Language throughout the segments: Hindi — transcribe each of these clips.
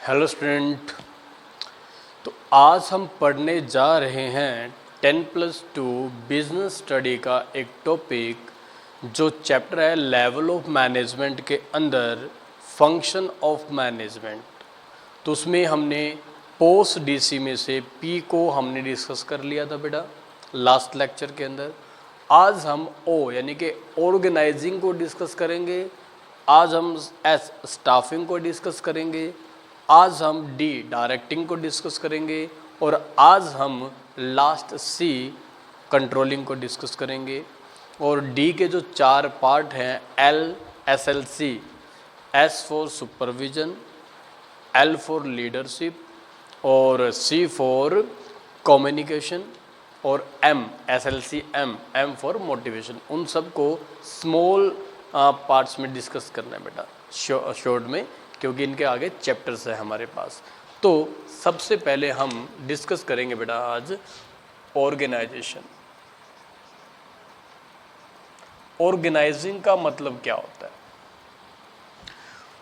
Hello student. तो आज हम पढ़ने जा रहे हैं 10+2 बिजनेस स्टडी का एक टॉपिक जो चैप्टर है लेवल ऑफ मैनेजमेंट के अंदर फंक्शन ऑफ मैनेजमेंट। तो उसमें हमने पोस्ट डीसी में से पी को हमने डिस्कस कर लिया था बेटा लास्ट लेक्चर के अंदर। आज हम ओ यानी कि ऑर्गेनाइजिंग को डिस्कस करेंगे। आज हम एस स्टाफिंग को डिस्कस करेंगे। आज हम डी डायरेक्टिंग को डिस्कस करेंगे और आज हम लास्ट सी कंट्रोलिंग को डिस्कस करेंगे। और डी के जो 4 पार्ट हैं L SLC, S for supervision, L for leadership और सी फॉर कम्युनिकेशन और M SLC M for motivation, उन सब को स्मॉल पार्ट्स में डिस्कस करना है बेटा शॉर्ट में, क्योंकि इनके आगे चैप्टर्स है हमारे पास। तो सबसे पहले हम डिस्कस करेंगे बेटा आज ऑर्गेनाइजेशन। ऑर्गेनाइजिंग का मतलब क्या होता है?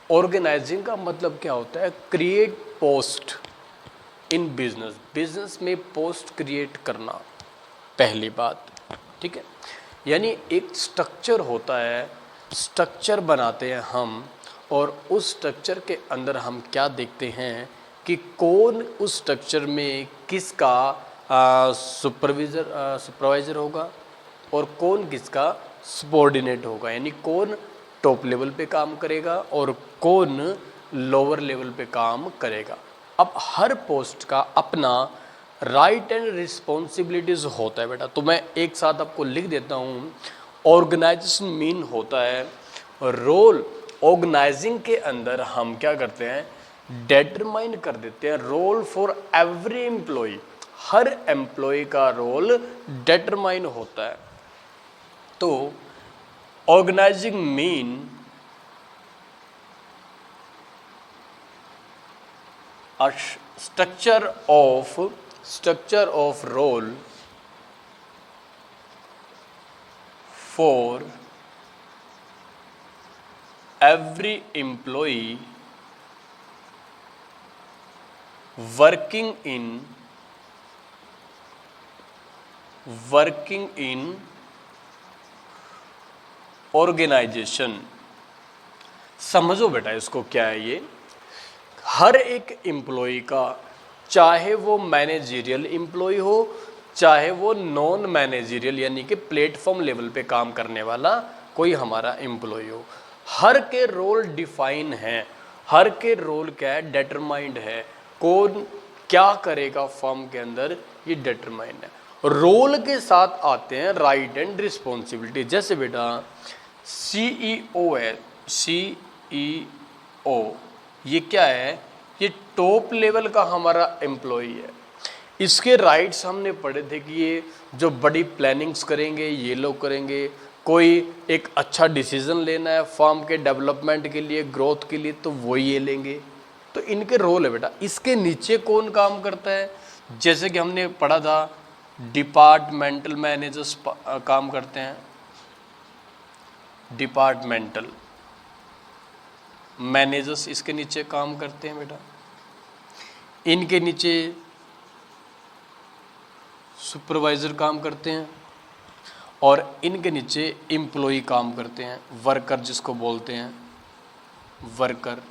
ऑर्गेनाइजिंग का मतलब क्या होता है? Create post in business. Business में पोस्ट क्रिएट करना पहली बात, ठीक है। यानी एक स्ट्रक्चर होता है, स्ट्रक्चर बनाते हैं हम, और उस स्ट्रक्चर के अंदर हम क्या देखते हैं कि कौन उस स्ट्रक्चर में किसका सुपरवाइज़र होगा और कौन किसका सबॉर्डिनेट होगा, यानी कौन टॉप लेवल पे काम करेगा और कौन लोअर लेवल पे काम करेगा। अब हर पोस्ट का अपना राइट एंड रिस्पॉन्सिबिलिटीज होता है बेटा। तो मैं एक साथ आपको लिख देता हूँ। ऑर्गेनाइजेशन मीन होता है रोल। ऑर्गेनाइजिंग के अंदर हम क्या करते हैं, डिटरमाइन कर देते हैं रोल फॉर एवरी एम्प्लॉय। हर एम्प्लॉय का रोल डिटरमाइन होता है। तो organizing mean a structure of role for every employee working in organization। समझो बेटा इसको क्या है ये। हर एक एम्प्लॉय का, चाहे वो मैनेजरियल एम्प्लॉय हो चाहे वो नॉन मैनेजरियल यानी कि प्लेटफॉर्म लेवल पे काम करने वाला कोई हमारा एम्प्लॉय हो, हर के रोल डिफाइन है। हर के रोल क्या है, डिटरमाइंड है। कौन क्या करेगा फर्म के अंदर, ये डिटरमाइंड है। रोल के साथ आते हैं राइट एंड रिस्पॉन्सिबिलिटी। जैसे बेटा CEO है, CEO ये क्या है, ये टॉप लेवल का हमारा एम्प्लॉई है। इसके राइट्स हमने पढ़े थे कि ये जो बड़ी प्लानिंग्स करेंगे ये लोग करेंगे। कोई एक अच्छा डिसीजन लेना है फर्म के डेवलपमेंट के लिए, ग्रोथ के लिए, तो वो ये लेंगे। तो इनके रोल है बेटा। इसके नीचे कौन काम करता है, जैसे कि हमने पढ़ा था डिपार्टमेंटल मैनेजर्स काम करते हैं। डिपार्टमेंटल मैनेजर्स इसके नीचे काम करते हैं बेटा। इनके नीचे सुपरवाइज़र काम करते हैं और इनके नीचे एम्प्लॉय काम करते हैं, वर्कर जिसको बोलते हैं वर्कर।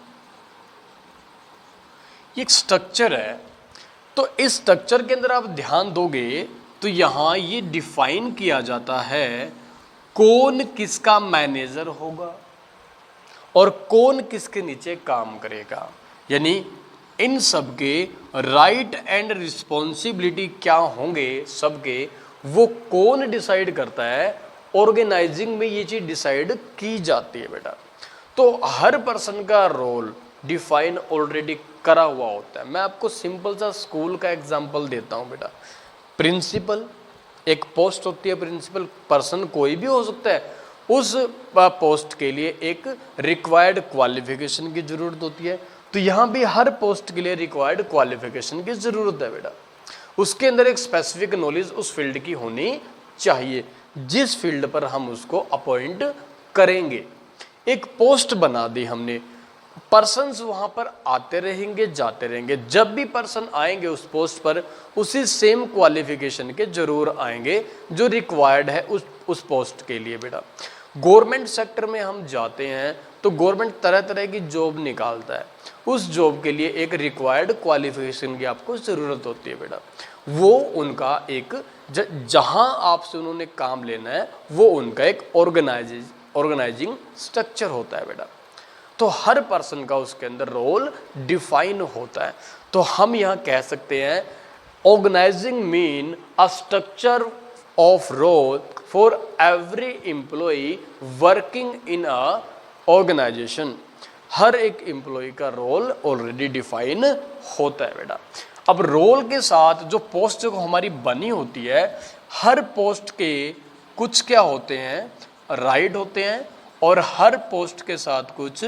ये एक स्ट्रक्चर है। तो इस स्ट्रक्चर के अंदर आप ध्यान दोगे तो यहाँ ये डिफाइन किया जाता है कौन किसका मैनेजर होगा और कौन किसके नीचे काम करेगा। यानी इन सब के राइट एंड रिस्पॉन्सिबिलिटी क्या होंगे सबके, वो कौन डिसाइड करता है। ऑर्गेनाइजिंग में ये चीज़ डिसाइड की जाती है बेटा। तो हर पर्सन का रोल डिफाइन ऑलरेडी करा हुआ होता है। मैं आपको सिंपल सा स्कूल का एग्जांपल देता हूँ बेटा। प्रिंसिपल एक पोस्ट होती है, प्रिंसिपल पर्सन कोई भी हो सकता है। उस पोस्ट के लिए एक रिक्वायर्ड क्वालिफिकेशन की ज़रूरत होती है। तो यहाँ भी हर पोस्ट के लिए रिक्वायर्ड क्वालिफिकेशन की ज़रूरत है बेटा। उसके अंदर एक स्पेसिफिक नॉलेज उस फील्ड की होनी चाहिए जिस फील्ड पर हम उसको अपॉइंट करेंगे। एक पोस्ट बना दी हमने, पर्सन्स वहां पर आते रहेंगे जाते रहेंगे, जब भी पर्सन आएंगे उस पोस्ट पर उसी सेम क्वालिफिकेशन के जरूर आएंगे जो रिक्वायर्ड है उस पोस्ट के लिए। बेटा गवर्नमेंट सेक्टर में हम जाते हैं तो गवर्नमेंट तरह तरह की जॉब निकालता है, उस जॉब के लिए एक रिक्वायर्ड क्वालिफिकेशन की आपको ज़रूरत होती है। बेटा वो उनका एक जहां आपसे उन्होंने काम लेना है वो उनका एक ऑर्गेनाइजिंग स्ट्रक्चर होता है। बेटा तो हर पर्सन का उसके अंदर रोल डिफाइन होता है। तो हम यहाँ कह सकते हैं organizing mean a structure of role for every employee working in a organization. हर एक एम्प्लॉय का रोल ऑलरेडी डिफाइन होता है। बेटा अब रोल के साथ जो पोस्ट जो हमारी बनी होती है, हर पोस्ट के कुछ क्या होते हैं, राइट होते हैं, और हर पोस्ट के साथ कुछ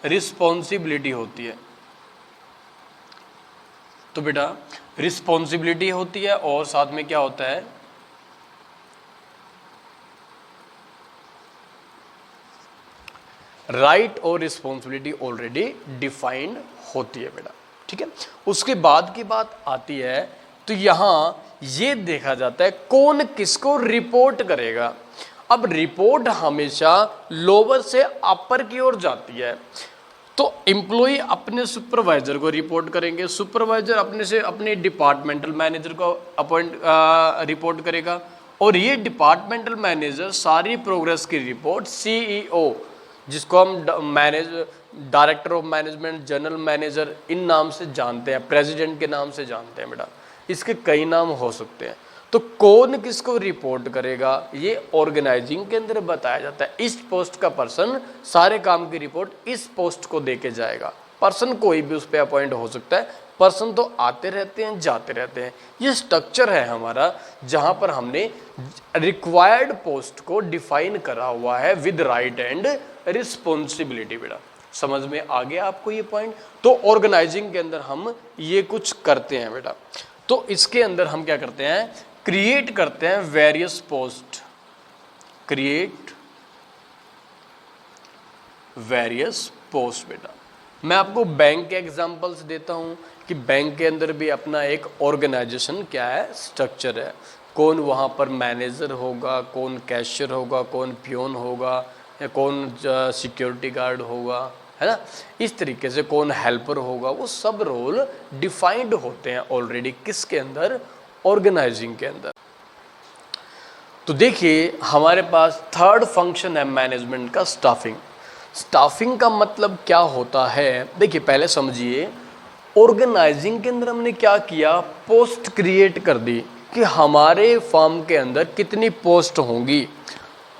रिस्पॉन्सिबिलिटी होती है। तो बेटा रिस्पॉन्सिबिलिटी होती है और साथ में क्या होता है, राइट और रिस्पॉन्सिबिलिटी ऑलरेडी डिफाइंड होती है। बेटा ठीक है, उसके बाद की बात आती है तो यहां ये देखा जाता है कौन किसको रिपोर्ट करेगा। अब रिपोर्ट हमेशा लोअर से अपर की ओर जाती है, तो एम्प्लॉय अपने सुपरवाइजर को रिपोर्ट करेंगे, सुपरवाइजर अपने से अपने डिपार्टमेंटल मैनेजर को रिपोर्ट करेगा, और ये डिपार्टमेंटल मैनेजर सारी प्रोग्रेस की रिपोर्ट सीईओ, जिसको हम director of management, general manager इन नाम से जानते हैं, प्रेसिडेंट के नाम से जानते हैं। बेटा इसके कई नाम हो सकते हैं। तो कौन किसको रिपोर्ट करेगा ये ऑर्गेनाइजिंग के अंदर बताया जाता है। इस पोस्ट का पर्सन सारे काम की रिपोर्ट इस पोस्ट को देके जाएगा। पर्सन कोई भी उस पर अपॉइंट हो सकता है, पर्सन तो आते रहते हैं जाते रहते हैं। ये स्ट्रक्चर है हमारा जहां पर हमने रिक्वायर्ड पोस्ट को डिफाइन करा हुआ है विद राइट एंड रिस्पॉन्सिबिलिटी। बेटा समझ में आ गया आपको ये पॉइंट। तो ऑर्गेनाइजिंग के अंदर हम ये कुछ करते हैं। बेटा तो इसके अंदर हम क्या करते हैं, क्रिएट करते हैं various post, create various post. बेटा मैं आपको बैंक के एग्जांपल्स देता हूं कि बैंक के अंदर भी अपना एक ऑर्गेनाइजेशन क्या है, स्ट्रक्चर है। कौन वहां पर मैनेजर होगा, कौन कैशियर होगा, कौन पियोन होगा, या कौन सिक्योरिटी गार्ड होगा, है ना, इस तरीके से कौन हेल्पर होगा, वो सब रोल डिफाइंड होते हैं ऑलरेडी किसके अंदर, ऑर्गेनाइजिंग के अंदर। तो देखिए हमारे पास थर्ड फंक्शन है मैनेजमेंट का, स्टाफिंग। स्टाफिंग का मतलब क्या होता है, देखिए पहले समझिए ऑर्गेनाइजिंग के अंदर हमने क्या किया, पोस्ट क्रिएट कर दी कि हमारे फर्म के अंदर कितनी पोस्ट होंगी।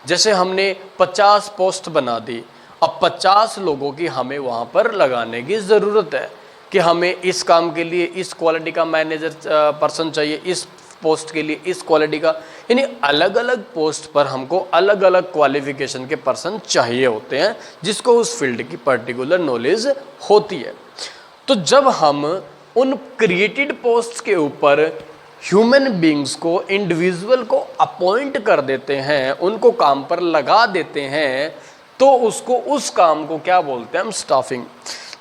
जैसे हमने 50 पोस्ट बना दी, अब 50 लोगों की हमें वहाँ पर लगाने की ज़रूरत है कि हमें इस काम के लिए इस क्वालिटी का मैनेजर पर्सन चाहिए, इस पोस्ट के लिए इस क्वालिटी का, यानी अलग अलग पोस्ट पर हमको अलग अलग क्वालिफिकेशन के पर्सन चाहिए होते हैं जिसको उस फील्ड की पर्टिकुलर नॉलेज होती है। तो जब हम उन क्रिएटेड पोस्ट के ऊपर ह्यूमन बींग्स को, इंडिविजुअल को अपॉइंट कर देते हैं, उनको काम पर लगा देते हैं, तो उसको उस काम को क्या बोलते हैं हम, स्टाफिंग।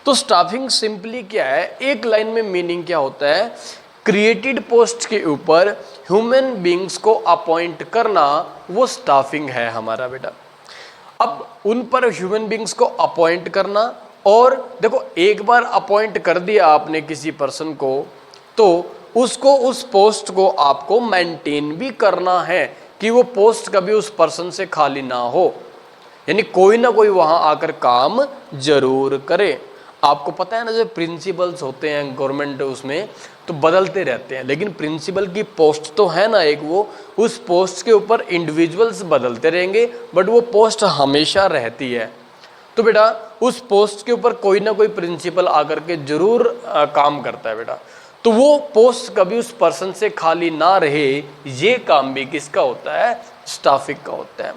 तो स्टाफिंग सिंपली क्या है, एक लाइन में मीनिंग क्या होता है, क्रिएटेड पोस्ट के ऊपर ह्यूमन बींग्स को अपॉइंट करना, वो स्टाफिंग है हमारा। बेटा अब उन पर ह्यूमन बींग्स को अपॉइंट करना, और देखो एक बार अपॉइंट कर दिया आपने किसी पर्सन को, तो उसको उस पोस्ट को आपको मेंटेन भी करना है कि वो पोस्ट कभी उस पर्सन से खाली ना हो, यानी कोई ना कोई वहां आकर काम जरूर करे। आपको पता है ना, जो प्रिंसिपल्स होते हैं गवर्नमेंट उसमें तो बदलते रहते हैं, लेकिन प्रिंसिपल की पोस्ट तो है ना एक, वो उस पोस्ट के ऊपर इंडिविजुअल्स बदलते रहेंगे बट वो पोस्ट हमेशा रहती है। तो बेटा उस पोस्ट के ऊपर कोई ना कोई प्रिंसिपल आकर के जरूर काम करता है। बेटा तो वो पोस्ट कभी उस पर्सन से खाली ना रहे, ये काम भी किसका होता है, स्टाफिंग का होता है।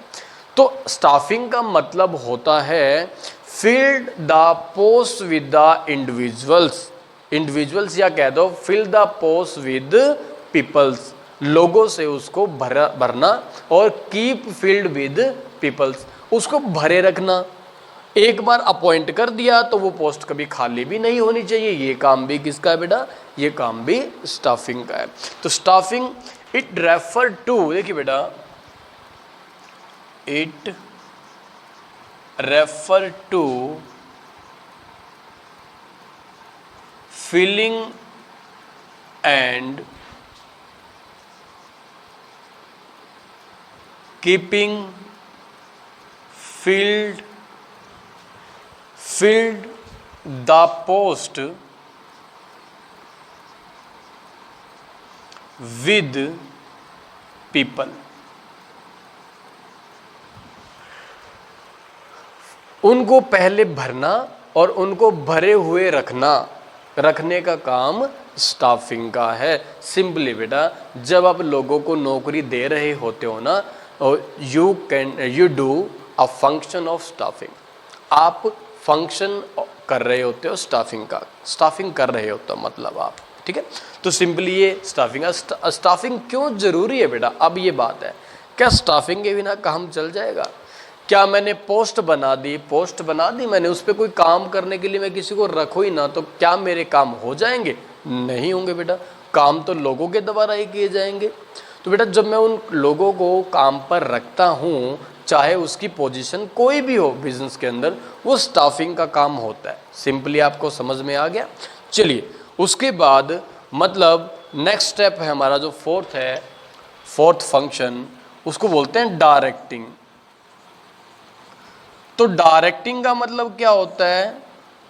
तो स्टाफिंग का मतलब होता है filled the post with the individuals, individuals या कह दो fill the post with peoples, लोगों से उसको भरना, और कीप फिल्ड विद पीपल्स, उसको भरे रखना। एक बार अपॉइंट कर दिया तो वो पोस्ट कभी खाली भी नहीं होनी चाहिए। ये काम भी किसका है बेटा? ये काम भी स्टाफिंग का है। तो स्टाफिंग इट रेफर टू, देखिए बेटा, it refer to filling and keeping filled the post with people। उनको पहले भरना और उनको भरे हुए रखने का काम स्टाफिंग का है। सिंपली बेटा, जब आप लोगों को नौकरी दे रहे होते हो ना, you do a function of staffing. आप फंक्शन कर रहे होते हो स्टाफिंग का, स्टाफिंग कर रहे होते हो मतलब आप, ठीक है। तो सिंपली ये स्टाफिंग है। स्टाफिंग क्यों जरूरी है बेटा? अब ये बात है, क्या स्टाफिंग के बिना काम चल जाएगा? क्या मैंने पोस्ट बना दी मैंने, उस पर कोई काम करने के लिए मैं किसी को रखूँ ही ना, तो क्या मेरे काम हो जाएंगे? नहीं होंगे बेटा, काम तो लोगों के द्वारा ही किए जाएंगे। तो बेटा, जब मैं उन लोगों को काम पर रखता हूँ, चाहे उसकी पोजीशन कोई भी हो बिजनेस के अंदर, वो स्टाफिंग का काम होता है। सिंपली आपको समझ में आ गया? चलिए, उसके बाद मतलब नेक्स्ट स्टेप है हमारा जो फोर्थ फंक्शन, उसको बोलते हैं डायरेक्टिंग। तो डायरेक्टिंग का मतलब क्या होता है?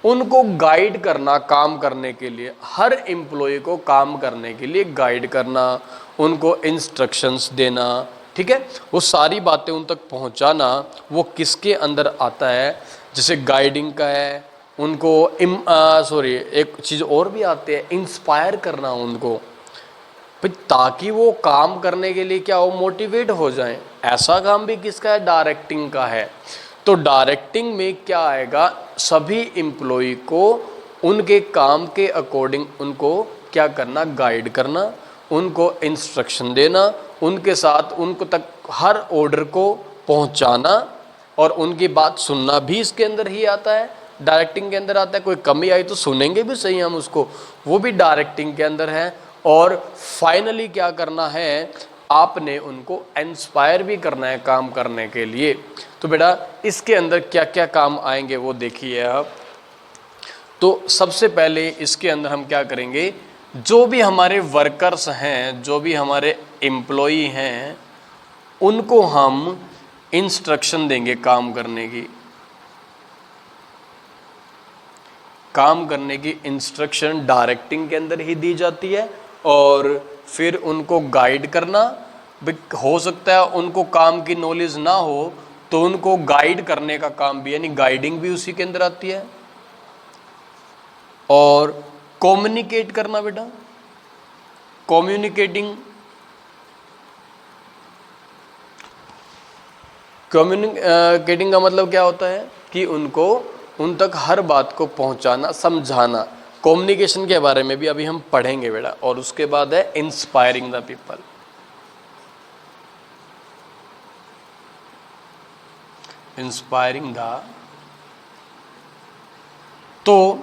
उनको गाइड करना काम करने के लिए, हर एम्प्लॉय को काम करने के लिए गाइड करना, उनको इंस्ट्रक्शंस देना, ठीक है, वो सारी बातें उन तक पहुंचाना, वो किसके अंदर आता है? जैसे गाइडिंग का है, उनको एक चीज़ और भी आती है, इंस्पायर करना उनको, ताकि वो काम करने के लिए क्या हो, मोटिवेट हो जाएं। ऐसा काम भी किसका है? डायरेक्टिंग का है। तो डायरेक्टिंग में क्या आएगा? सभी एम्प्लॉय को उनके काम के अकॉर्डिंग उनको क्या करना? गाइड करना, उनको इंस्ट्रक्शन देना, उनके साथ उनको तक हर ऑर्डर को पहुंचाना, और उनकी बात सुनना भी इसके अंदर ही आता है, डायरेक्टिंग के अंदर आता है। कोई कमी आई तो सुनेंगे भी सही हम उसको, वो भी डायरेक्टिंग के अंदर है। और फाइनली क्या करना है? आपने उनको इंस्पायर भी करना है काम करने के लिए। तो बेटा, इसके अंदर क्या क्या काम आएंगे वो देखिए आप। तो सबसे पहले इसके अंदर हम क्या करेंगे? जो भी हमारे वर्कर्स हैं, जो भी हमारे एम्प्लॉई हैं, उनको हम इंस्ट्रक्शन देंगे काम करने की। काम करने की इंस्ट्रक्शन डायरेक्टिंग के अंदर ही दी जाती है, और फिर उनको गाइड करना। हो सकता है उनको काम की नॉलेज ना हो, तो उनको गाइड करने का काम भी, यानी गाइडिंग भी उसी के अंदर आती है। और कम्युनिकेट करना बेटा, कम्युनिकेटिंग का मतलब क्या होता है? कि उनको उन तक हर बात को पहुंचाना, समझाना। कम्युनिकेशन के बारे में भी अभी हम पढ़ेंगे बेटा। और उसके बाद है inspiring the people. Inspiring the, तो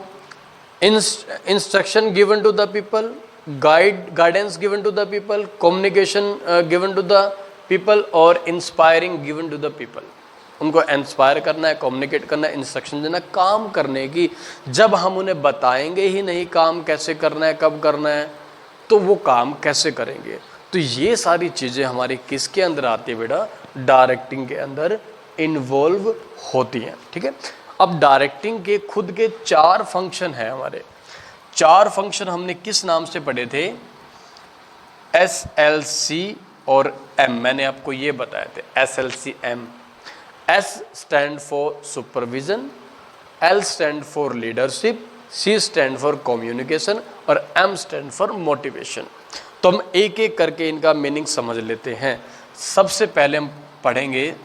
instruction given to the people, guidance given to the people, communication given to the people, और inspiring given to the people. उनको इंस्पायर करना है, कम्युनिकेट करना है, इंस्ट्रक्शन देना काम करने की। जब हम उन्हें बताएंगे ही नहीं काम कैसे करना है, कब करना है, तो वो काम कैसे करेंगे? तो ये सारी चीज़ें हमारी किसके अंदर आती है बेटा? डायरेक्टिंग के अंदर इन्वॉल्व होती हैं, ठीक है। अब डायरेक्टिंग के खुद के 4 फंक्शन हैं हमारे। 4 फंक्शन हमने किस नाम से पढ़े थे? SLC और M। मैंने आपको ये बताए थे, SLC M। S stand for supervision, L stand for leadership, C stand for communication, और M स्टैंड फॉर मोटिवेशन। तो हम एक एक करके इनका मीनिंग समझ लेते हैं। सबसे पहले हम पढ़ेंगे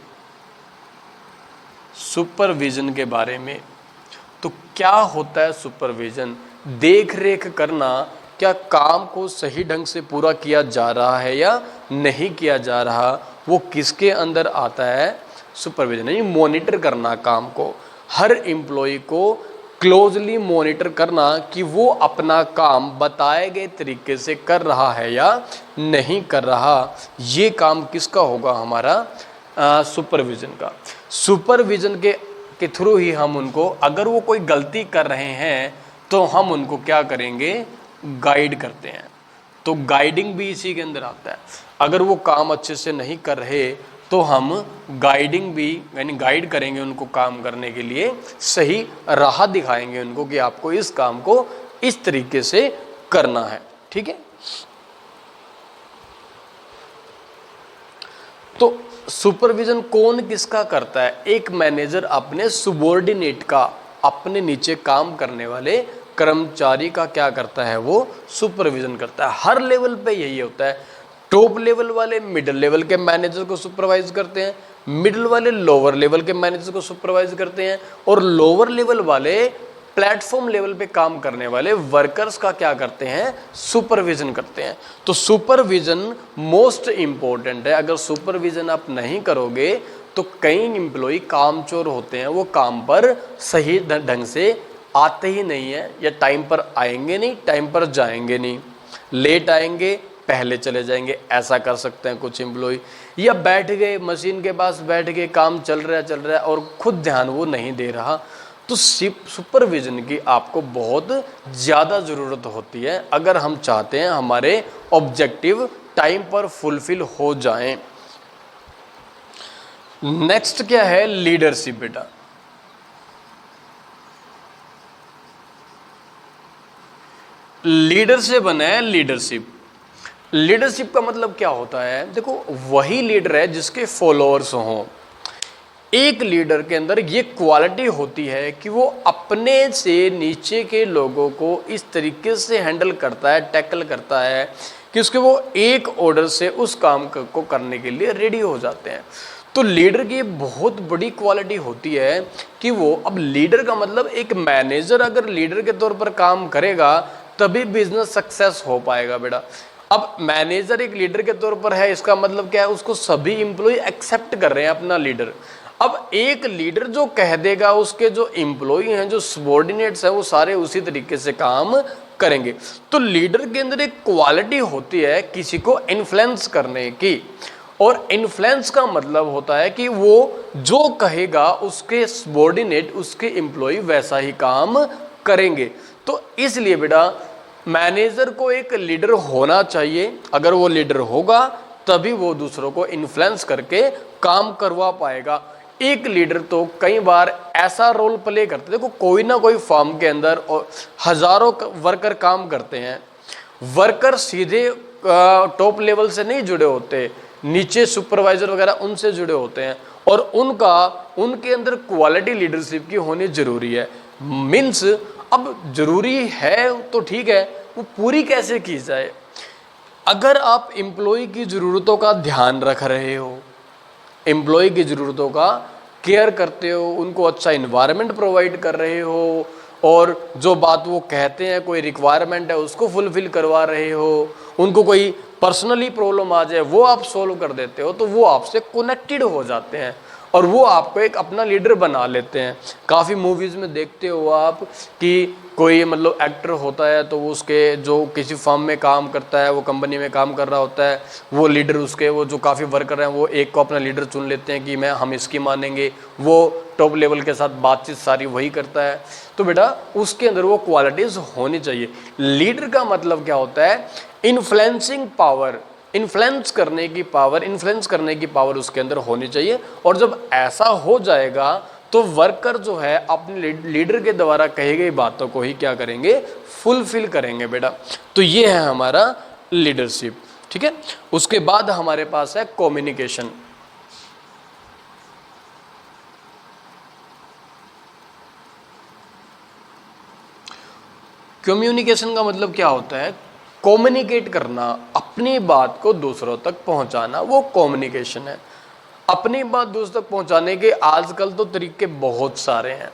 सुपरविजन के बारे में। तो क्या होता है सुपरविजन? देख रेख करना, क्या काम को सही ढंग से पूरा किया जा रहा है या नहीं किया जा रहा, वो किसके अंदर आता है? सुपरविजन। यानी मॉनिटर करना काम को। हर एम्प्लॉय को क्लोजली मॉनिटर करना कि वो अपना काम बताए गए तरीके से कर रहा है या नहीं कर रहा। ये काम किसका होगा? हमारा सुपरविजन का। सुपरविजन के थ्रू ही हम उनको, अगर वो कोई गलती कर रहे हैं तो हम उनको क्या करेंगे? गाइड करते हैं। तो गाइडिंग भी इसी के अंदर आता है। अगर वो काम अच्छे से नहीं कर रहे तो हम गाइडिंग भी, यानी गाइड करेंगे उनको काम करने के लिए, सही राह दिखाएंगे उनको कि आपको इस काम को इस तरीके से करना है। ठीक है। तो सुपरविजन कौन किसका करता है? एक मैनेजर अपने सुबॉर्डिनेट का, अपने नीचे काम करने वाले कर्मचारी का क्या करता है? वो सुपरविजन करता है। हर लेवल पे यही होता है। टॉप लेवल वाले मिडिल लेवल के मैनेजर को सुपरवाइज करते हैं, मिडिल वाले लोअर लेवल के मैनेजर को सुपरवाइज करते हैं, और लोअर लेवल वाले प्लेटफॉर्म लेवल पे काम करने वाले वर्कर्स का क्या करते हैं? सुपरविजन करते हैं। तो सुपरविजन मोस्ट इंपॉर्टेंट है। अगर सुपरविजन आप नहीं करोगे तो कई एम्प्लॉय कामचोर होते हैं, वो काम पर सही ढंग से आते ही नहीं है, या टाइम पर आएंगे नहीं, टाइम पर जाएंगे नहीं, लेट आएंगे, पहले चले जाएंगे। ऐसा कर सकते हैं कुछ एम्प्लॉय, या बैठ गए मशीन के पास, बैठ गए, काम चल रहा है और खुद ध्यान वो नहीं दे रहा। तो सुपरविजन की आपको बहुत ज़्यादा ज़रूरत होती है अगर हम चाहते हैं हमारे ऑब्जेक्टिव टाइम पर फुलफिल हो जाएं। नेक्स्ट क्या है? लीडरशिप। बेटा लीडर से बना है लीडरशिप। लीडरशिप का मतलब क्या होता है? देखो, वही लीडर है जिसके फॉलोअर्स हों। एक लीडर के अंदर ये क्वालिटी होती है कि वो अपने से नीचे के लोगों को इस तरीके से हैंडल करता है, टैकल करता है कि उसके वो एक ऑर्डर से उस काम को करने के लिए रेडी हो जाते हैं। तो लीडर की बहुत बड़ी क्वालिटी होती है कि वो, अब लीडर का मतलब एक मैनेजर अगर लीडर के तौर पर काम करेगा तभी बिजनेस सक्सेस हो पाएगा। बेटा अब मैनेजर एक लीडर के तौर पर है, इसका मतलब क्या है? उसको सभी एम्प्लॉय एक्सेप्ट कर रहे हैं अपना लीडर। अब एक लीडर जो कह देगा, उसके जो एम्प्लॉय हैं, जो सबॉर्डिनेट्स हैं, वो सारे उसी तरीके से काम करेंगे। तो लीडर के अंदर एक क्वालिटी होती है किसी को इन्फ्लुएंस करने की, और इन्फ्लुएंस का मतलब होता है कि वो जो कहेगा उसके सबॉर्डिनेट, उसके एम्प्लॉय वैसा ही काम करेंगे। तो इसलिए बेटा मैनेजर को एक लीडर होना चाहिए। अगर वो लीडर होगा तभी वो दूसरों को इन्फ्लुएंस करके काम करवा पाएगा। एक लीडर तो कई बार ऐसा रोल प्ले करते, देखो कोई ना कोई फर्म के अंदर और हजारों वर्कर काम करते हैं। वर्कर सीधे टॉप लेवल से नहीं जुड़े होते, नीचे सुपरवाइजर वगैरह उनसे जुड़े होते हैं, और उनके अंदर क्वालिटी लीडरशिप की होनी जरूरी है। मीन्स अब जरूरी है तो ठीक है, वो पूरी कैसे की जाए? अगर आप एम्प्लॉय की ज़रूरतों का ध्यान रख रहे हो, एम्प्लॉय की ज़रूरतों का केयर करते हो, उनको अच्छा इन्वायरमेंट प्रोवाइड कर रहे हो, और जो बात वो कहते हैं, कोई रिक्वायरमेंट है उसको फुलफिल करवा रहे हो, उनको कोई पर्सनली प्रॉब्लम आ जाए वो आप सोल्व कर देते हो, तो वो आपसे कनेक्टेड हो जाते हैं और वो आपको एक अपना लीडर बना लेते हैं। काफ़ी मूवीज़ में देखते हो आप कि कोई मतलब एक्टर होता है तो वो उसके जो किसी फर्म में काम करता है, वो कंपनी में काम कर रहा होता है, वो लीडर उसके वो जो काफ़ी वर्कर हैं वो एक को अपना लीडर चुन लेते हैं कि हम इसकी मानेंगे। वो टॉप लेवल के साथ बातचीत सारी वही करता है। तो बेटा उसके अंदर वो क्वालिटीज़ होनी चाहिए। लीडर का मतलब क्या होता है? इन्फ्लुएंसिंग पावर, इन्फ्लुएंस करने की पावर उसके अंदर होनी चाहिए। और जब ऐसा हो जाएगा तो वर्कर जो है अपने लीडर के द्वारा कही गई बातों को ही क्या करेंगे? फुलफिल करेंगे बेटा। तो ये है हमारा लीडरशिप। ठीक है। उसके बाद हमारे पास है कम्युनिकेशन। कम्युनिकेशन का मतलब क्या होता है? कम्युनिकेट करना, अपनी बात को दूसरों तक पहुंचाना, वो कम्युनिकेशन है। अपनी बात दूसरों तक पहुंचाने के आजकल तो तरीके बहुत सारे हैं,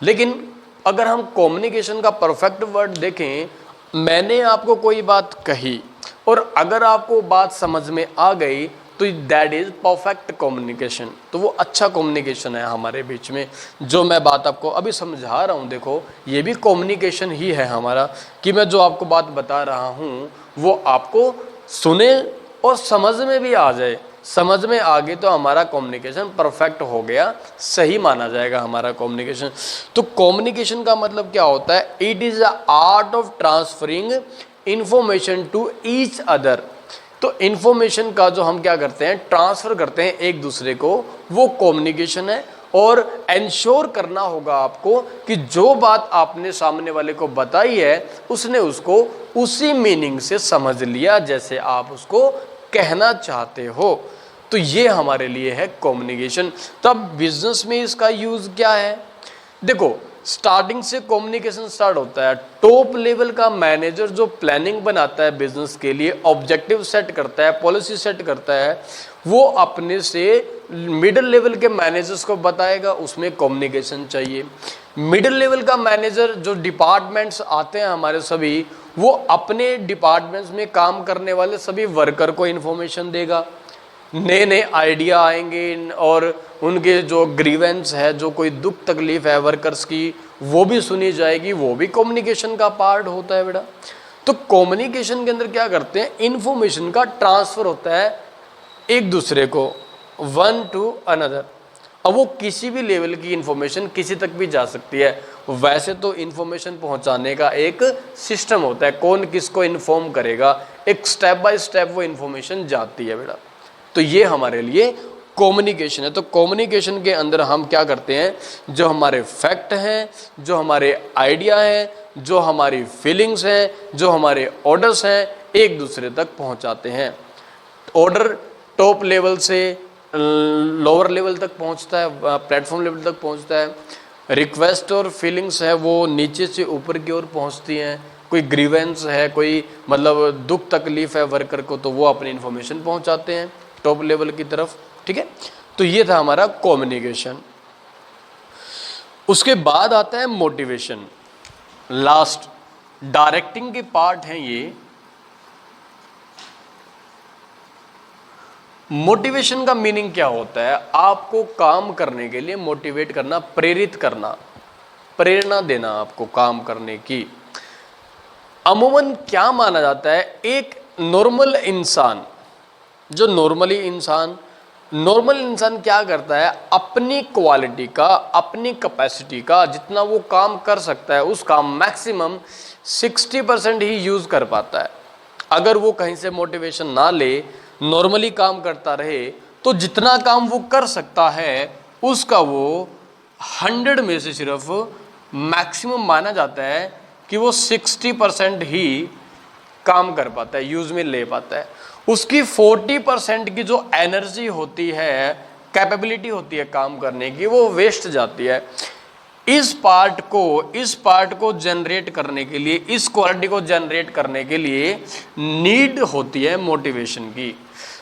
लेकिन अगर हम कम्युनिकेशन का परफेक्ट वर्ड देखें, मैंने आपको कोई बात कही और अगर आपको बात समझ में आ गई तो दैट इज परफेक्ट कम्युनिकेशन। तो वो अच्छा कम्युनिकेशन है हमारे बीच में। जो मैं बात आपको अभी समझा रहा हूँ, देखो ये भी कम्युनिकेशन ही है हमारा, कि मैं जो आपको बात बता रहा हूँ वो आपको सुने और समझ में भी आ जाए। समझ में आ गई तो हमारा कम्युनिकेशन परफेक्ट हो गया, सही माना जाएगा हमारा कम्युनिकेशन। तो कम्युनिकेशन का मतलब क्या होता है? It is a art of transferring information to each other. तो इंफॉर्मेशन का जो हम क्या करते हैं, ट्रांसफर करते हैं एक दूसरे को, वो कम्युनिकेशन है। और एंश्योर करना होगा आपको कि जो बात आपने सामने वाले को बताई है उसने उसको उसी मीनिंग से समझ लिया जैसे आप उसको कहना चाहते हो। तो ये हमारे लिए है कम्युनिकेशन। तब बिजनेस में इसका यूज क्या है? देखो स्टार्टिंग से कम्युनिकेशन स्टार्ट होता है। टॉप लेवल का मैनेजर जो प्लानिंग बनाता है बिजनेस के लिए, ऑब्जेक्टिव सेट करता है, पॉलिसी सेट करता है, वो अपने से मिडिल लेवल के मैनेजर्स को बताएगा, उसमें कम्युनिकेशन चाहिए। मिडिल लेवल का मैनेजर जो डिपार्टमेंट्स आते हैं हमारे सभी, वो अपने डिपार्टमेंट्स में काम करने वाले सभी वर्कर को इन्फॉर्मेशन देगा। नए नए आइडिया आएंगे और उनके जो ग्रीवेंस है, जो कोई दुख तकलीफ है वर्कर्स की, वो भी सुनी जाएगी। वो भी कम्युनिकेशन का पार्ट होता है बेटा। तो कम्युनिकेशन के अंदर क्या करते हैं, इन्फॉर्मेशन का ट्रांसफर होता है एक दूसरे को, वन टू अनदर। अब वो किसी भी लेवल की इंफॉर्मेशन किसी तक भी जा सकती है। वैसे तो इंफॉर्मेशन पहुंचाने का एक सिस्टम होता है, कौन किसको इन्फॉर्म करेगा, एक स्टेप बाय स्टेप वो इंफॉर्मेशन जाती है बेटा। तो ये हमारे लिए कम्युनिकेशन है। तो कम्युनिकेशन के अंदर हम क्या करते हैं, जो हमारे फैक्ट हैं, जो हमारे आइडिया हैं, जो हमारी फीलिंग्स हैं, जो हमारे ऑर्डर्स हैं, एक दूसरे तक पहुंचाते हैं। ऑर्डर टॉप लेवल से लोअर लेवल तक पहुंचता है, प्लेटफॉर्म लेवल तक पहुंचता है। रिक्वेस्ट और फीलिंग्स है वो नीचे से ऊपर की ओर पहुंचती हैं। कोई ग्रीवेंस है, कोई मतलब दुख तकलीफ है वर्कर को, तो वो अपनी इन्फॉर्मेशन पहुंचाते हैं टॉप लेवल की तरफ। ठीक है, तो ये था हमारा कम्युनिकेशन। उसके बाद आता है मोटिवेशन, लास्ट डायरेक्टिंग के पार्ट है ये। मोटिवेशन का मीनिंग क्या होता है? आपको काम करने के लिए मोटिवेट करना, प्रेरित करना, प्रेरणा देना आपको काम करने की। अमूमन क्या माना जाता है, एक नॉर्मल इंसान, जो नॉर्मल इंसान क्या करता है, अपनी क्वालिटी का, अपनी कैपेसिटी का जितना वो काम कर सकता है उसका मैक्सिमम 60% ही यूज कर पाता है। अगर वो कहीं से मोटिवेशन ना ले, नॉर्मली काम करता रहे, तो जितना काम वो कर सकता है उसका वो 100 में से सिर्फ मैक्सिमम माना जाता है कि वो 60% ही काम कर पाता है, यूज में ले पाता है। उसकी 40% की जो एनर्जी होती है, कैपेबिलिटी होती है काम करने की, वो वेस्ट जाती है। इस पार्ट को जनरेट करने के लिए, इस क्वालिटी को जनरेट करने के लिए नीड होती है मोटिवेशन की।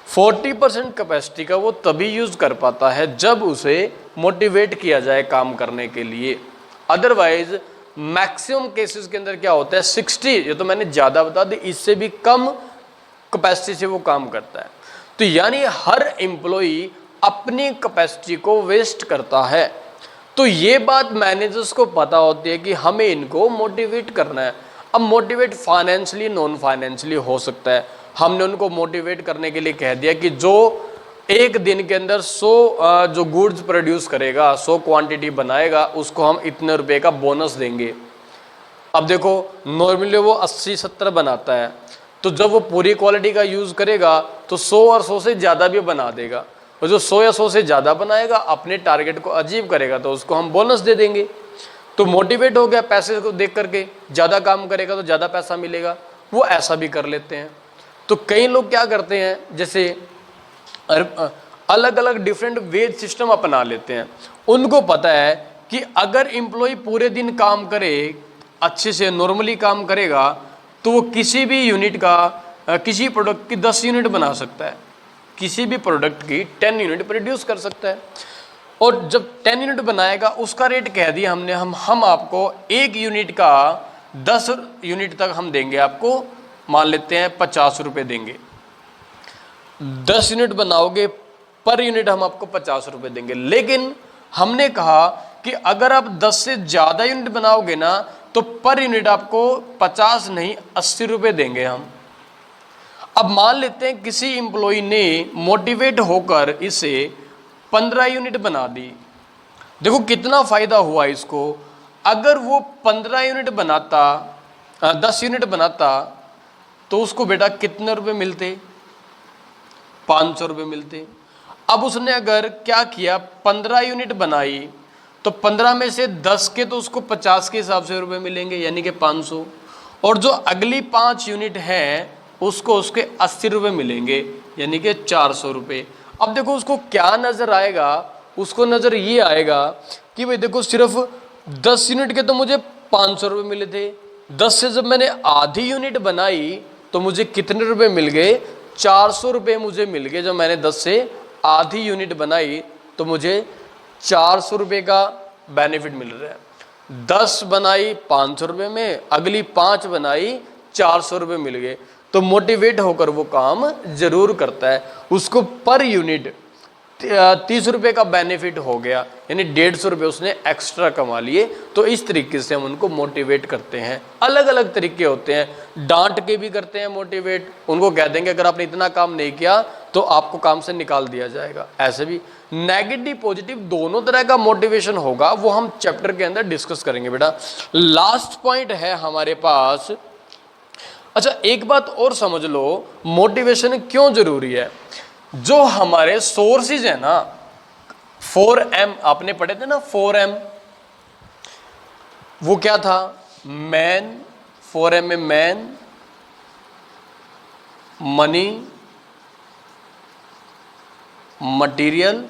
40% कैपेसिटी का वो तभी यूज कर पाता है जब उसे मोटिवेट किया जाए काम करने के लिए। अदरवाइज मैक्सिमम केसेस के अंदर क्या होता है, 60, ये तो मैंने ज्यादा बता दी, इससे भी कम कैपेसिटी से वो काम करता है। तो यानी हर एम्प्लॉई अपनी कैपेसिटी को वेस्ट करता है। तो ये बात मैनेजर्स को पता होती है कि हमें इनको मोटिवेट करना है। अब मोटिवेट फाइनेंशियली, नॉन फाइनेंशियली हो सकता है। हमने उनको मोटिवेट करने के लिए कह दिया कि जो एक दिन के अंदर 100 जो गुड्स प्रोड्यूस करेगा, 100 क्वांटिटी बनाएगा, उसको हम इतने रुपए का बोनस देंगे। अब देखो नॉर्मली वो 80-70 बनाता है, तो जब वो पूरी क्वालिटी का यूज करेगा तो 100 और 100 से ज़्यादा भी बना देगा। और जो 100 या 100 से ज़्यादा बनाएगा, अपने टारगेट को अचीव करेगा, तो उसको हम बोनस दे देंगे। तो मोटिवेट हो गया, पैसे को देख करके ज़्यादा काम करेगा तो ज़्यादा पैसा मिलेगा, वो ऐसा भी कर लेते हैं। तो कई लोग क्या करते हैं, जैसे अलग अलग डिफरेंट वेज सिस्टम अपना लेते हैं। उनको पता है कि अगर एम्प्लॉय पूरे दिन काम करे, अच्छे से नॉर्मली काम करेगा, तो वो किसी भी यूनिट का, किसी प्रोडक्ट की 10 यूनिट बना सकता है, किसी भी प्रोडक्ट की 10 यूनिट प्रोड्यूस कर सकता है। और जब 10 यूनिट बनाएगा, उसका रेट कह दिया हमने, हम आपको एक यूनिट का 10 यूनिट तक हम देंगे आपको, मान लेते हैं 50 रुपये देंगे। 10 यूनिट बनाओगे पर यूनिट हम आपको 50 रुपए देंगे। लेकिन हमने कहा कि अगर आप 10 से ज़्यादा यूनिट बनाओगे ना तो पर यूनिट आपको 50 नहीं 80 रुपए देंगे हम। अब मान लेते हैं किसी एम्प्लॉय ने मोटिवेट होकर इसे 15 यूनिट बना दी। देखो कितना फायदा हुआ इसको। अगर वो 15 यूनिट बनाता 10 यूनिट बनाता तो उसको बेटा कितने रुपए मिलते? 500 रुपये मिलते। अब उसने अगर क्या किया 15 यूनिट बनाई तो 15 में से 10 के तो उसको 50 के हिसाब से रुपए मिलेंगे यानी कि 500, और जो अगली 5 यूनिट हैं उसको उसके 80 रुपये मिलेंगे यानी कि 400 रुपये। अब देखो उसको क्या नज़र आएगा, उसको नज़र ये आएगा कि भाई देखो सिर्फ 10 यूनिट के तो मुझे 500 रुपये मिले थे, 10 से जब मैंने आधी यूनिट बनाई तो मुझे कितने रुपए मिल गए? 400 रुपये मुझे मिल गए। जब मैंने 10 से आधी यूनिट बनाई तो मुझे 400 रुपये का बेनिफिट मिल रहा है। 10 बनाई 500 रुपये में, अगली 5 बनाई 400 रुपये मिल गए। तो मोटिवेट होकर वो काम जरूर करता है। उसको पर यूनिट 30 रुपये का बेनिफिट हो गया यानी 150 रुपये उसने एक्स्ट्रा कमा लिए। तो इस तरीके से हम उनको मोटिवेट करते हैं। अलग अलग तरीके होते हैं, डांट के भी करते हैं मोटिवेट, उनको कह देंगे अगर आपने इतना काम नहीं किया तो आपको काम से निकाल दिया जाएगा। ऐसे भी नेगेटिव पॉजिटिव दोनों तरह का मोटिवेशन होगा, वो हम चैप्टर के अंदर डिस्कस करेंगे बेटा। लास्ट पॉइंट है हमारे पास। अच्छा एक बात और समझ लो, मोटिवेशन क्यों जरूरी है। जो हमारे सोर्सेज है ना 4M आपने पढ़े थे ना 4M, वो क्या था? मैन, 4M में मैन, मनी, मटेरियल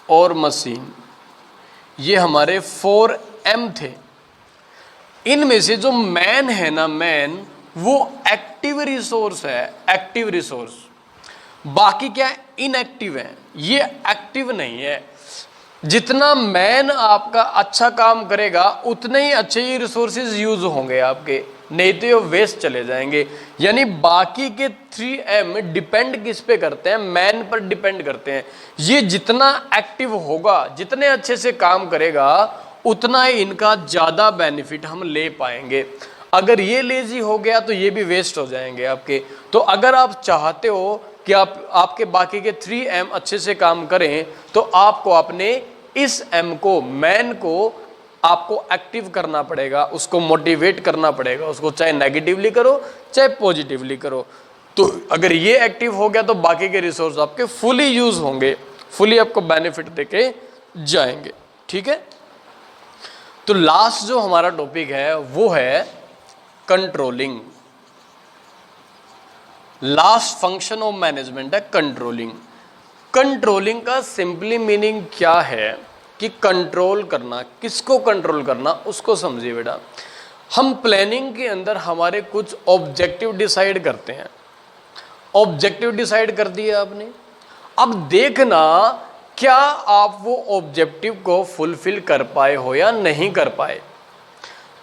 और मशीन। ये हमारे 4M थे। इनमें से जो मैन है ना, मैन वो एक्टिव रिसोर्स है, एक्टिव रिसोर्स। बाकी क्या इनएक्टिव है, ये एक्टिव नहीं है। जितना मैन आपका अच्छा काम करेगा उतने ही अच्छे ये रिसोर्सेज यूज होंगे आपके, नहीं तो ये वेस्ट चले जाएंगे। यानी बाकी के 3M डिपेंड किस पे करते हैं? मैन पर डिपेंड करते हैं। ये जितना एक्टिव होगा, जितने अच्छे से काम करेगा उतना ही इनका ज़्यादा बेनिफिट हम ले पाएंगे। अगर ये लेजी हो गया तो ये भी वेस्ट हो जाएंगे आपके। तो अगर आप चाहते हो कि आपके बाकी के 3M अच्छे से काम करें तो आपको अपने इस M को, मैन को आपको एक्टिव करना पड़ेगा, उसको मोटिवेट करना पड़ेगा, उसको चाहे नेगेटिवली करो चाहे पॉजिटिवली करो। तो अगर ये एक्टिव हो गया तो बाकी के रिसोर्स आपके फुली यूज होंगे, फुली आपको बेनिफिट देके जाएंगे। ठीक है, तो लास्ट जो हमारा टॉपिक है वो है controlling. Last function of management है कंट्रोलिंग। कंट्रोलिंग का सिंपली मीनिंग क्या है कि कंट्रोल करना। किसको कंट्रोल करना उसको समझिए बेटा। हम प्लानिंग के अंदर हमारे कुछ ऑब्जेक्टिव डिसाइड करते हैं। ऑब्जेक्टिव डिसाइड कर दिए आपने, अब देखना क्या आप वो ऑब्जेक्टिव को फुलफिल कर पाए हो या नहीं कर पाए।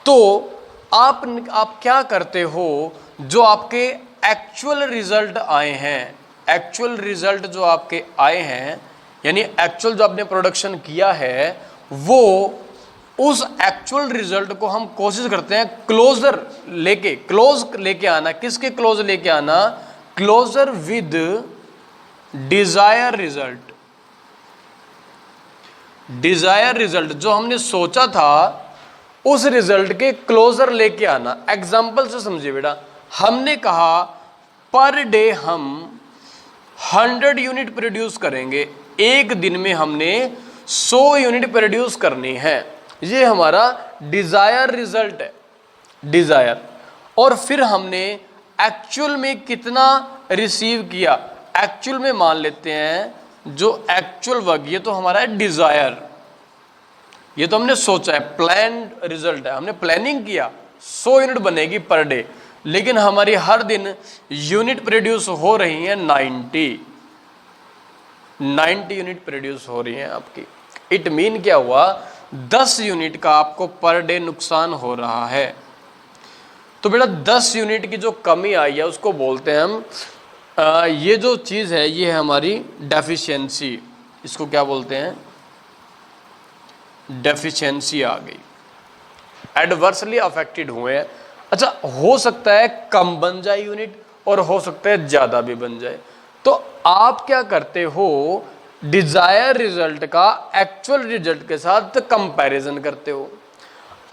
तो आप क्या करते हो, जो आपके एक्चुअल रिजल्ट आए हैं, एक्चुअल रिजल्ट जो आपके आए हैं यानी एक्चुअल जो आपने प्रोडक्शन किया है, वो उस एक्चुअल रिजल्ट को हम कोशिश करते हैं क्लोज लेके आना। किसके क्लोज लेके आना? Closure with desire result. Desire result जो हमने सोचा था उस रिजल्ट के क्लोजर लेके आना। एग्जाम्पल से समझिए बेटा, हमने कहा पर डे हम 100 यूनिट प्रोड्यूस करेंगे, एक दिन में हमने 100 यूनिट प्रोड्यूस करनी है। ये हमारा डिजायर रिजल्ट है, डिजायर। और फिर हमने एक्चुअल में कितना रिसीव किया, एक्चुअल में मान लेते हैं जो एक्चुअल वर्क, ये तो हमारा है डिजायर, ये तो हमने सोचा है, प्लान रिजल्ट है, हमने प्लानिंग किया 100 यूनिट बनेगी पर डे, लेकिन हमारी हर दिन यूनिट प्रोड्यूस हो रही है 90 यूनिट प्रोड्यूस हो रही हैं आपकी। इट मीन क्या हुआ, 10 यूनिट का आपको पर डे नुकसान हो रहा है। तो बेटा 10 यूनिट की जो कमी आई है उसको बोलते हैं हम ये जो चीज़ है ये है हमारी डेफिशिएंसी, इसको क्या बोलते हैं, डेफिशिएंसी आ गई, एडवर्सली अफेक्टेड हुए हैं। अच्छा, हो सकता है कम बन जाए यूनिट और हो सकता है ज़्यादा भी बन जाए, तो आप क्या करते हो, डिजायर रिजल्ट का एक्चुअल रिजल्ट के साथ कंपैरिजन करते हो।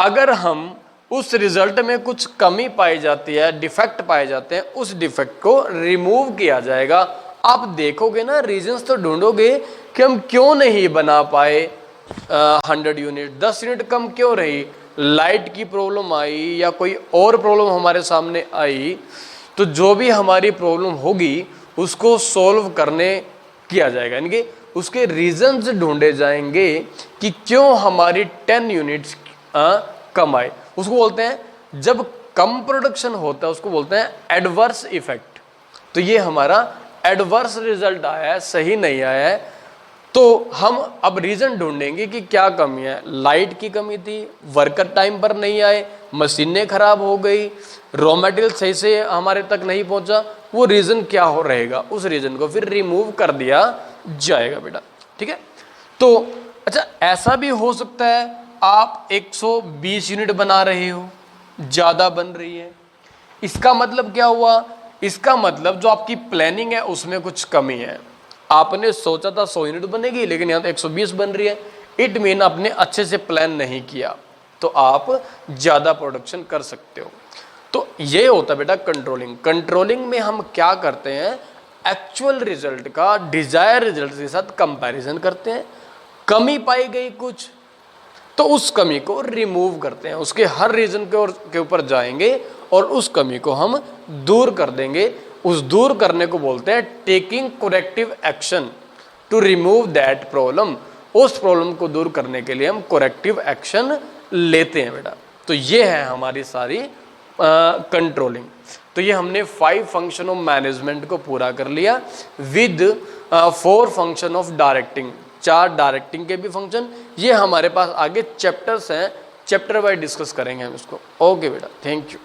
अगर हम उस रिजल्ट में कुछ कमी पाई जाती है, डिफेक्ट पाए जाते हैं, उस डिफेक्ट को रिमूव किया जाएगा। आप देखोगे ना, रीजंस तो ढूंढोगे कि हम क्यों नहीं बना पाए 100 यूनिट, 10 यूनिट कम क्यों रही, लाइट की प्रॉब्लम आई या कोई और प्रॉब्लम हमारे सामने आई, तो जो भी हमारी प्रॉब्लम होगी उसको सॉल्व करने किया जाएगा, यानी कि उसके रीजंस ढूंढे जाएंगे कि क्यों हमारी 10 यूनिट्स कम आए। उसको बोलते हैं, जब कम प्रोडक्शन होता है उसको बोलते हैं एडवर्स इफेक्ट। तो ये हमारा एडवर्स रिजल्ट आया है, सही नहीं आया है, तो हम अब रीजन ढूंढेंगे कि क्या कमी है। लाइट की कमी थी, वर्कर टाइम पर नहीं आए, मशीनें खराब हो गई, रॉ मटेरियल सही से हमारे तक नहीं पहुंचा, वो रीजन क्या हो रहेगा, उस रीजन को फिर रिमूव कर दिया जाएगा बेटा, ठीक है। तो अच्छा, ऐसा भी हो सकता है आप 120 यूनिट बना रहे हो, ज़्यादा बन रही है, इसका मतलब क्या हुआ, इसका मतलब जो आपकी प्लानिंग है उसमें कुछ कमी है। आपने सोचा था 100 यूनिट बनेगी लेकिन यहाँ तो 120 बन रही है, इट मीन आपने अच्छे से प्लान नहीं किया, तो आप ज़्यादा प्रोडक्शन कर सकते हो। तो ये होता है बेटा कंट्रोलिंग। कंट्रोलिंग में हम क्या करते हैं, एक्चुअल रिजल्ट का डिजायर रिजल्ट के साथ कंपैरिजन करते हैं, कमी पाई गई कुछ तो उस कमी को रिमूव करते हैं, उसके हर रीजन के ऊपर जाएंगे और उस कमी को हम दूर कर देंगे। उस दूर करने को बोलते हैं taking corrective action to remove that problem. उस प्रॉब्लम को दूर करने के लिए हम करेक्टिव एक्शन लेते हैं बेटा। तो ये है हमारी सारी कंट्रोलिंग। तो ये हमने 5 फंक्शन ऑफ मैनेजमेंट को पूरा कर लिया with 4 function of directing, 4 directing के भी फंक्शन। ये हमारे पास आगे चैप्टर्स हैं, चैप्टर वाइज डिस्कस करेंगे हम इसको। ओके बेटा, थैंक यू।